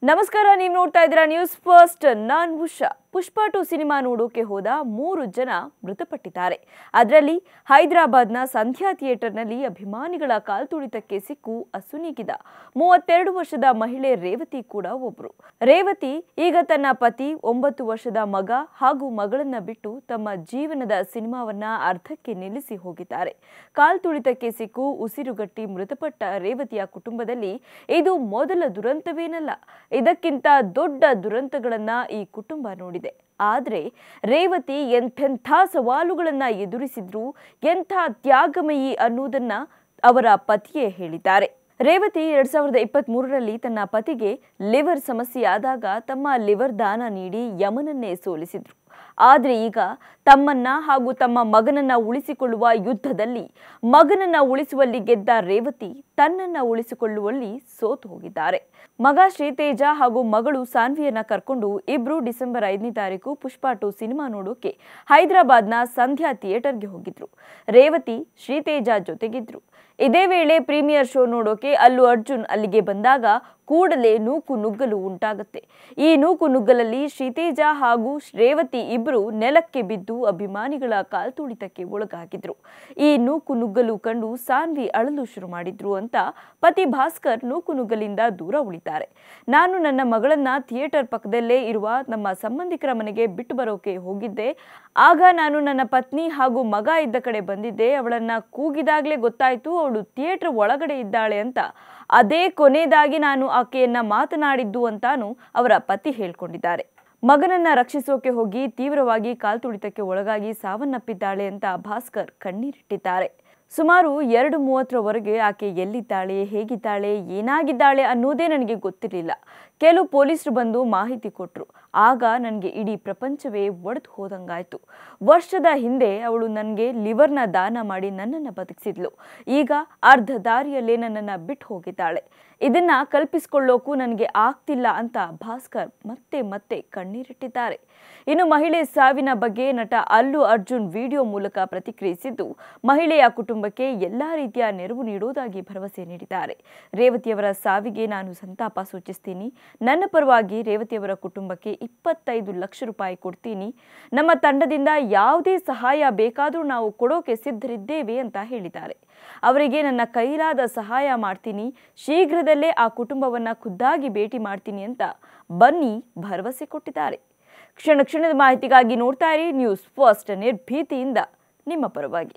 ನಮಸ್ಕಾರ, ನೀವು ನೋಡ್ತಾ ಇದ್ದೀರಾ ನ್ಯೂಸ್ ಫಸ್ಟ್. ನಾನು ಉಷಾ. ಪುಷ್ಪ 2 ಸಿನಿಮಾ ನೋಡೋಕೆ ಹೋದ 3 ಜನ ಮೃತಪಟ್ಟಿದ್ದಾರೆ. ಅದರಲ್ಲಿ ಹೈದರಾಬಾದ್ನ ಸಂಧ್ಯಾ ಥಿಯೇಟರ್ನಲ್ಲಿ ಅಭಿಮಾನಿಗಳ ಕಾಲ್ತುಳಿತಕ್ಕೆ ಸಿಕ್ಕು ಅಸುನೀಗಿದ 32 ವರ್ಷದ ಮಹಿಳೆ ರೇವತಿ ಕೂಡ ಒಬ್ರು. ರೇವತಿ ಈಗ ತನ್ನ ಪತಿ, 9 ವರ್ಷದ ಮಗ ಹಾಗೂ ಮಗಳನ್ನ ಬಿಟ್ಟು ತಮ್ಮ ಜೀವನದ ಸಿನಿಮಾವನ್ನ ಅರ್ಧಕ್ಕೆ ನಿಲ್ಲಿಸಿ ಹೋಗಿದ್ದಾರೆ. ಕಾಲ್ತುಳಿತಕ್ಕೆ ಸಿಕ್ಕು ಉಸಿರುಗಟ್ಟಿ ಮೃತಪಟ್ಟ ರೇವತಿಯ ಕುಟುಂಬದಲ್ಲಿ ಇದು ಮೊದಲ ದುರಂತವೇನಲ್ಲ. ಇದಕ್ಕಿಂತ ದೊಡ್ಡ ದುರಂತಗಳನ್ನ ಈ ಕುಟುಂಬ ನೋಡಿದೆ. ಆದ್ರೆ ರೇವತಿ ಎಂಥೆಂಥ ಸವಾಲುಗಳನ್ನ ಎದುರಿಸಿದ್ರು, ಎಂಥ ತ್ಯಾಗಮಯಿ ಅನ್ನೋದನ್ನ ಅವರ ಪತಿಯೇ ಹೇಳಿದ್ದಾರೆ. ರೇವತಿ 2023ರಲ್ಲಿ ತನ್ನ ಪತಿಗೆ ಲಿವರ್ ಸಮಸ್ಯೆಯಾದಾಗ ತಮ್ಮ ಲಿವರ್ ದಾನ ನೀಡಿ ಯಮನನ್ನೇ ಸೋಲಿಸಿದ್ರು. ಆದ್ರೆ ಈಗ ತಮ್ಮನ್ನ ಹಾಗೂ ತಮ್ಮ ಮಗನನ್ನ ಉಳಿಸಿಕೊಳ್ಳುವ ಯುದ್ಧದಲ್ಲಿ ಮಗನನ್ನ ಉಳಿಸುವಲ್ಲಿ ಗೆದ್ದ ರೇವತಿ ತನ್ನನ್ನ ಉಳಿಸಿಕೊಳ್ಳುವಲ್ಲಿ ಸೋತು ಹೋಗಿದ್ದಾರೆ. ಮಗ ಶ್ರೀತೇಜ ಹಾಗೂ ಮಗಳು ಸಾನ್ವಿಯನ್ನ ಕರ್ಕೊಂಡು ಇಬ್ರು ಡಿಸೆಂಬರ್ 5ನೇ ತಾರೀಕು ಪುಷ್ಪ 2 ಸಿನಿಮಾ ನೋಡೋಕೆ ಹೈದರಾಬಾದ್ನ ಸಂಧ್ಯಾ ಥಿಯೇಟರ್ಗೆ ಹೋಗಿದ್ರು. ರೇವತಿ ಶ್ರೀತೇಜ ಜೊತೆಗಿದ್ರು. ಇದೇ ವೇಳೆ ಪ್ರೀಮಿಯರ್ ಶೋ ನೋಡೋಕೆ ಅಲ್ಲು ಅರ್ಜುನ್ ಅಲ್ಲಿಗೆ ಬಂದಾಗ ಕೂಡಲೇ ನೂಕು ನುಗ್ಗಲು ಉಂಟಾಗುತ್ತೆ. ಈ ನೂಕು ನುಗ್ಗಲಲ್ಲಿ ಶ್ರೀತೇಜ ಹಾಗೂ ರೇವತಿ ಇಬ್ರು ನೆಲಕ್ಕೆ ಬಿದ್ದು ಅಭಿಮಾನಿಗಳ ಕಾಲ್ತುಳಿತಕ್ಕೆ ಒಳಗಾಗಿದ್ರು. ಈ ನೂಕು ನುಗ್ಗಲು ಕಂಡು ಸಾನ್ವಿ ಅಳಲು ಶುರು ಮಾಡಿದ್ರು ಅಂತ ಪತಿ ಭಾಸ್ಕರ್ ನೂಕು ನುಗ್ಗಲಿಂದ ದೂರ ಉಳಿತಾರೆ. ನಾನು ನನ್ನ ಮಗಳನ್ನ ಥಿಯೇಟರ್ ಪಕ್ಕದಲ್ಲೇ ಇರುವ ನಮ್ಮ ಸಂಬಂಧಿಕರ ಮನೆಗೆ ಬಿಟ್ಟು ಬರೋಕೆ ಹೋಗಿದ್ದೆ. ಆಗ ನಾನು ನನ್ನ ಪತ್ನಿ ಹಾಗೂ ಮಗ ಇದ್ದ ಕಡೆ ಬಂದಿದ್ದೆ. ಅವಳನ್ನ ಕೂಗಿದಾಗ್ಲೇ ಗೊತ್ತಾಯ್ತು ಅವಳು ಥಿಯೇಟರ್ ಒಳಗಡೆ ಇದ್ದಾಳೆ ಅಂತ. ಅದೇ ಕೊನೆಯದಾಗಿ ನಾನು ಆಕೆಯನ್ನ ಮಾತನಾಡಿದ್ದು ಅಂತಾನು ಅವರ ಪತಿ ಹೇಳ್ಕೊಂಡಿದ್ದಾರೆ. ಮಗನನ್ನ ರಕ್ಷಿಸೋಕೆ ಹೋಗಿ ತೀವ್ರವಾಗಿ ಕಾಲ್ತುಳಿತಕ್ಕೆ ಒಳಗಾಗಿ ಸಾವನ್ನಪ್ಪಿದ್ದಾಳೆ ಅಂತ ಭಾಸ್ಕರ್ ಕಣ್ಣೀರಿಟ್ಟಿದ್ದಾರೆ. ಸುಮಾರು 2:30ರವರೆಗೆ ಆಕೆ ಎಲ್ಲಿದ್ದಾಳೆ, ಹೇಗಿದ್ದಾಳೆ, ಏನಾಗಿದ್ದಾಳೆ ಅನ್ನೋದೇ ನನಗೆ ಗೊತ್ತಿರಲಿಲ್ಲ. ಕೆಲವು ಪೊಲೀಸರು ಬಂದು ಮಾಹಿತಿ ಕೊಟ್ಟರು. ಆಗ ನನಗೆ ಇಡೀ ಪ್ರಪಂಚವೇ ಒಡೆದು ಹೋದಂಗಾಯ್ತು. ವರ್ಷದ ಹಿಂದೆ ಅವಳು ನನಗೆ ಲಿವರ್ನ ದಾನ ಮಾಡಿ ನನ್ನನ್ನು ಬದುಕಿಸಿದ್ಲು. ಈಗ ಅರ್ಧ ದಾರಿಯಲ್ಲೇ ನನ್ನನ್ನು ಬಿಟ್ಟು ಹೋಗಿದ್ದಾಳೆ. ಇದನ್ನ ಕಲ್ಪಿಸಿಕೊಳ್ಳೋಕು ನನಗೆ ಆಗ್ತಿಲ್ಲ ಅಂತ ಭಾಸ್ಕರ್ ಮತ್ತೆ ಕಣ್ಣೀರಿಟ್ಟಿದ್ದಾರೆ. ಇನ್ನು ಮಹಿಳೆ ಸಾವಿನ ಬಗ್ಗೆ ನಟ ಅಲ್ಲು ಅರ್ಜುನ್ ವಿಡಿಯೋ ಮೂಲಕ ಪ್ರತಿಕ್ರಿಯಿಸಿದ್ದು, ಮಹಿಳೆಯ ಕುಟುಂಬಕ್ಕೆ ಎಲ್ಲಾ ರೀತಿಯ ನೆರವು ನೀಡುವುದಾಗಿ ಭರವಸೆ ನೀಡಿದ್ದಾರೆ. ರೇವತಿಯವರ ಸಾವಿಗೆ ನಾನು ಸಂತಾಪ ಸೂಚಿಸ್ತೀನಿ. ನನ್ನ ಪರವಾಗಿ ರೇವತಿಯವರ ಕುಟುಂಬಕ್ಕೆ 25 ಲಕ್ಷ ರೂಪಾಯಿ ಕೊಡ್ತೀನಿ. ನಮ್ಮ ತಂಡದಿಂದ ಯಾವುದೇ ಸಹಾಯ ಬೇಕಾದರೂ ನಾವು ಕೊಡೋಕೆ ಸಿದ್ಧರಿದ್ದೇವೆ ಅಂತ ಹೇಳಿದ್ದಾರೆ. ಅವರಿಗೆ ನನ್ನ ಕೈಲಾದ ಸಹಾಯ ಮಾಡ್ತೀನಿ. ಶೀಘ್ರದಲ್ಲೇ ಆ ಕುಟುಂಬವನ್ನ ಖುದ್ದಾಗಿ ಭೇಟಿ ಮಾಡ್ತೀನಿ ಅಂತ ಬನ್ನಿ ಭರವಸೆ ಕೊಟ್ಟಿದ್ದಾರೆ. ಕ್ಷಣದ ಮಾಹಿತಿಗಾಗಿ ನೋಡ್ತಾ ಇರಿ ನ್ಯೂಸ್ ಫಸ್ಟ್. ನಿರ್ಭೀತಿಯಿಂದ ನಿಮ್ಮ ಪರವಾಗಿ.